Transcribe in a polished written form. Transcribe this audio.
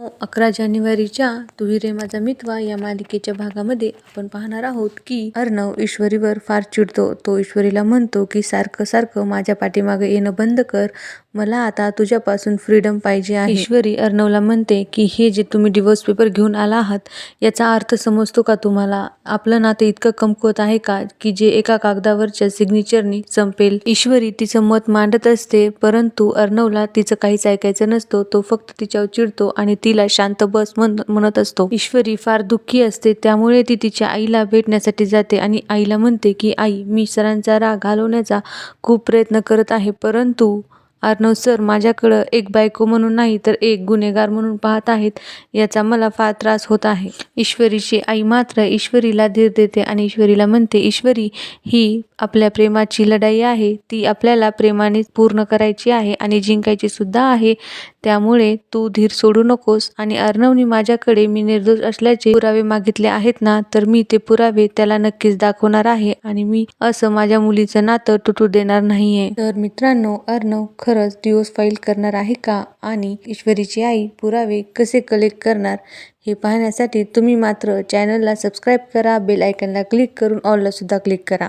11 जानेवारीच्या तू ही रे माझा मितवा या मालिकेच्या भागामध्ये आपण पाहणार आहोत की अर्णव ईश्वरीवर फार चिडतो. तो ईश्वरीला म्हणतो की सारखं सारखं माझ्या पाठीमागे येणं बंद कर, मला आता तुझ्यापासून फ्रीडम पाहिजे आहे. ईश्वरी अर्णवला म्हणते की हे जे तुम्ही डिवोर्स पेपर घेऊन आला आहात याचा अर्थ समजतो का तुम्हाला? आपलं नातं इतकं कमकुवत आहे का की जे एका कागदावरच्या सिग्नेचरनी संपेल? ईश्वरी तिचं मत मांडत असते, परंतु अर्णवला तिचं काहीच ऐकायचं नसतो. तो फक्त तिच्यावर चिडतो आणि तिला शांत बस म्हणत असतो. ईश्वरी फार दुःखी असते, त्यामुळे ती तिच्या आईला भेटण्यासाठी जाते आणि आईला म्हणते की आई, मी सरांचा राग घालवण्याचा खूप प्रयत्न करत आहे, परंतु अर्णव सर माझ्याकडं एक बायको म्हणून नाही तर एक गुन्हेगार म्हणून पाहत आहेत, याचा मला फार त्रास होत आहे. ईश्वरीची आई मात्र ईश्वरीला धीर देते आणि ईश्वरीला म्हणते, ईश्वरी, ही आपल्या प्रेमाची लढाई आहे, ती आपल्याला प्रेमाने पूर्ण करायची आहे आणि जिंकायची सुद्धा आहे, त्यामुळे तू धीर सोडू नकोस. आणि अर्णवने माझ्याकडे मी निर्दोष असल्याचे पुरावे मागितले आहेत ना, तर मी ते पुरावे त्याला नक्कीच दाखवणार आहे आणि मी असं माझ्या मुलीचं नातं तुटू देणार नाहीये. तर मित्रांनो, अर्णव खरंच डिवोर्स फाईल करणार आहे का आणि ईश्वरीची आई पुरावे कसे कलेक्ट करणार हे पाहण्यासाठी तुम्ही मात्र चॅनलला सबस्क्राईब करा, बेल आयकॉनला क्लिक करून ऑलला सुद्धा क्लिक करा.